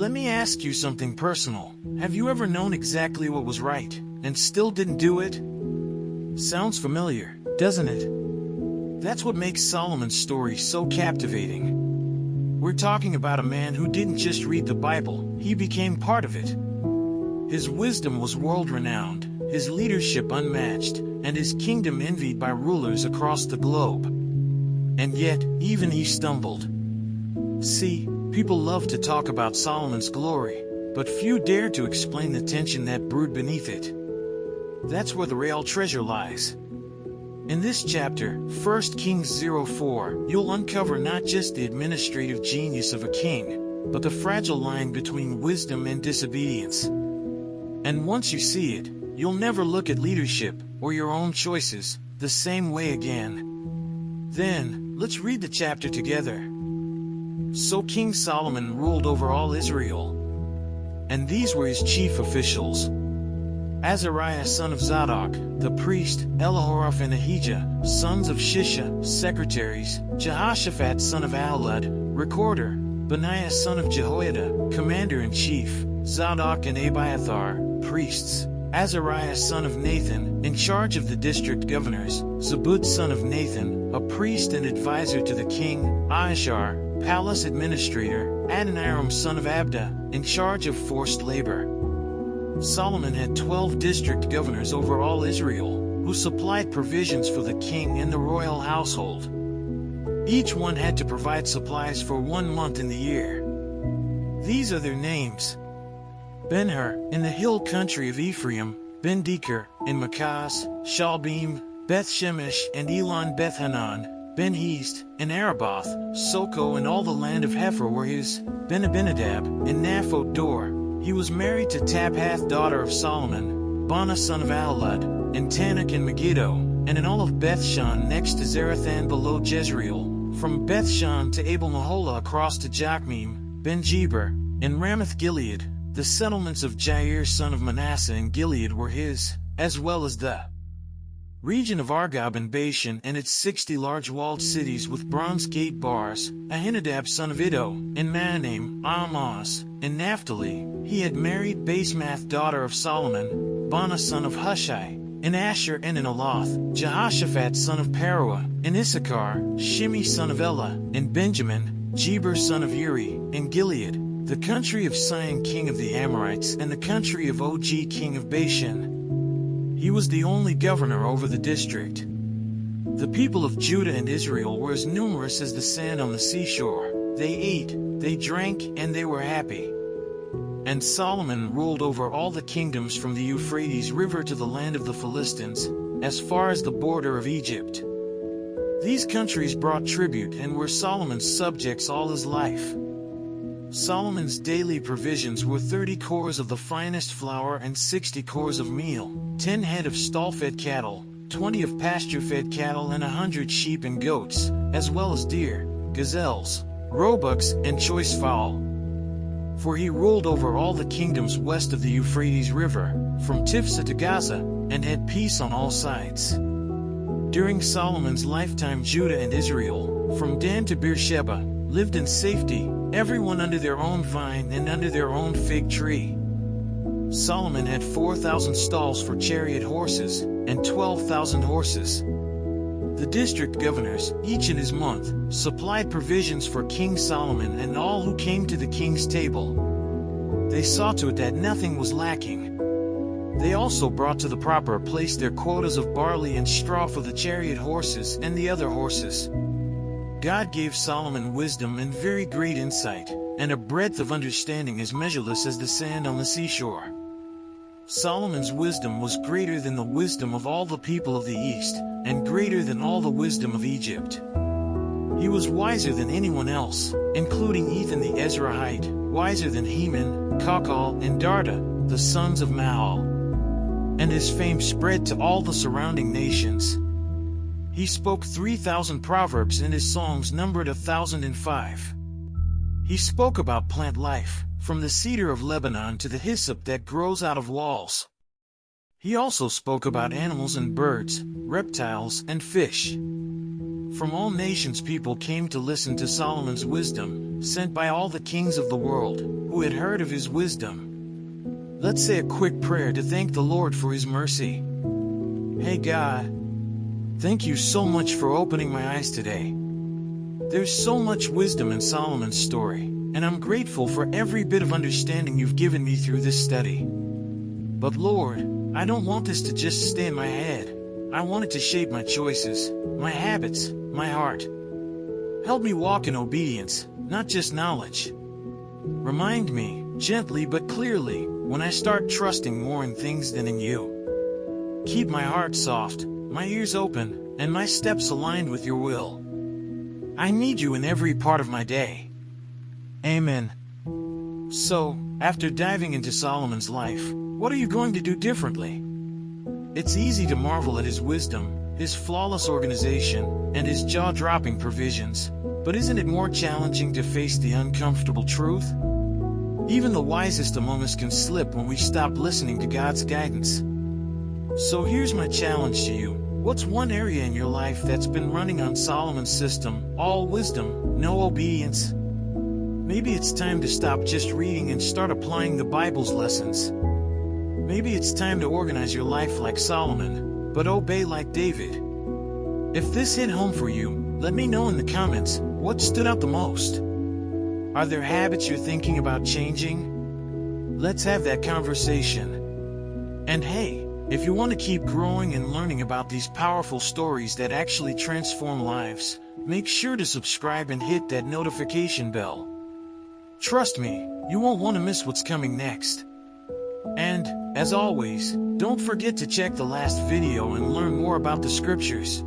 Let me ask you something personal. Have you ever known exactly what was right, and still didn't do it? Sounds familiar, doesn't it? That's what makes Solomon's story so captivating. We're talking about a man who didn't just read the Bible, he became part of it. His wisdom was world-renowned, his leadership unmatched, and his kingdom envied by rulers across the globe. And yet, even he stumbled. See, people love to talk about Solomon's glory, but few dare to explain the tension that brewed beneath it. That's where the real treasure lies. In this chapter, 1 Kings 04, you'll uncover not just the administrative genius of a king, but the fragile line between wisdom and disobedience. And once you see it, you'll never look at leadership, or your own choices, the same way again. Then, let's read the chapter together. So King Solomon ruled over all Israel. And these were his chief officials: Azariah son of Zadok, the priest, Elihoreph and Ahijah, sons of Shisha, secretaries, Jehoshaphat son of Ahilud, recorder, Benaiah son of Jehoiada, commander-in-chief, Zadok and Abiathar, priests, Azariah son of Nathan, in charge of the district governors, Zabud son of Nathan, a priest and advisor to the king, Ahishar, palace administrator, Adoniram son of Abda, in charge of forced labor. Solomon had 12 district governors over all Israel, who supplied provisions for the king and the royal household. Each one had to provide supplies for 1 month in the year. These are their names: Ben-Hur, in the hill country of Ephraim, Ben-Deker, in Makaz, Shalbim, Beth-Shemesh and Elon Beth-Hanan, Ben-Hezd, and Araboth, Soko and all the land of Hepher were his, Ben-Abinadab, and Naphoth Dor. He was married to Tabhath daughter of Solomon, Bana son of Ahilud, and Tanakh and Megiddo, and in all of Bethshan next to Zarathan below Jezreel, from Bethshan to Abel-Meholah across to Jachmim, Ben-Jeber, and Ramoth-Gilead. The settlements of Jair son of Manasseh in Gilead were his, as well as the region of Argob and Bashan and its 60 large walled cities with bronze gate bars, Ahinadab son of Iddo, in Mahanaim, Amoz, in Naphtali. He had married Basemath daughter of Solomon, Bana son of Hushai, in Asher and in Aloth, Jehoshaphat son of Paruah, in Issachar, Shimei son of Elah, in Benjamin, Jeber son of Uri, in Gilead, the country of Sihon king of the Amorites and the country of Og king of Bashan. He was the only governor over the district. The people of Judah and Israel were as numerous as the sand on the seashore. They ate, they drank, and they were happy. And Solomon ruled over all the kingdoms from the Euphrates River to the land of the Philistines, as far as the border of Egypt. These countries brought tribute and were Solomon's subjects all his life. Solomon's daily provisions were 30 cores of the finest flour and 60 cores of meal, 10 head of stall-fed cattle, 20 of pasture-fed cattle and 100 sheep and goats, as well as deer, gazelles, roebucks, and choice fowl. For he ruled over all the kingdoms west of the Euphrates River, from Tifsa to Gaza, and had peace on all sides. During Solomon's lifetime Judah and Israel, from Dan to Beersheba, lived in safety, everyone under their own vine and under their own fig tree. Solomon had 4,000 stalls for chariot horses, and 12,000 horses. The district governors, each in his month, supplied provisions for King Solomon and all who came to the king's table. They saw to it that nothing was lacking. They also brought to the proper place their quotas of barley and straw for the chariot horses and the other horses. God gave Solomon wisdom and very great insight, and a breadth of understanding as measureless as the sand on the seashore. Solomon's wisdom was greater than the wisdom of all the people of the East, and greater than all the wisdom of Egypt. He was wiser than anyone else, including Ethan the Ezrahite, wiser than Heman, Kakal, and Darda, the sons of Mahal. And his fame spread to all the surrounding nations. He spoke 3,000 proverbs and his songs numbered 1,005. He spoke about plant life, from the cedar of Lebanon to the hyssop that grows out of walls. He also spoke about animals and birds, reptiles and fish. From all nations people came to listen to Solomon's wisdom, sent by all the kings of the world, who had heard of his wisdom. Let's say a quick prayer to thank the Lord for his mercy. Hey God, thank you so much for opening my eyes today. There's so much wisdom in Solomon's story, and I'm grateful for every bit of understanding you've given me through this study. But Lord, I don't want this to just stay in my head. I want it to shape my choices, my habits, my heart. Help me walk in obedience, not just knowledge. Remind me, gently but clearly, when I start trusting more in things than in you. Keep my heart soft, my ears open, and my steps aligned with your will. I need you in every part of my day. Amen. So, after diving into Solomon's life, what are you going to do differently? It's easy to marvel at his wisdom, his flawless organization, and his jaw-dropping provisions, but isn't it more challenging to face the uncomfortable truth? Even the wisest among us can slip when we stop listening to God's guidance. So here's my challenge to you. What's one area in your life that's been running on Solomon's system, all wisdom, no obedience? Maybe it's time to stop just reading and start applying the Bible's lessons. Maybe it's time to organize your life like Solomon, but obey like David. If this hit home for you, let me know in the comments what stood out the most. Are there habits you're thinking about changing? Let's have that conversation. And hey, if you want to keep growing and learning about these powerful stories that actually transform lives, make sure to subscribe and hit that notification bell. Trust me, you won't want to miss what's coming next. And, as always, don't forget to check the last video and learn more about the scriptures.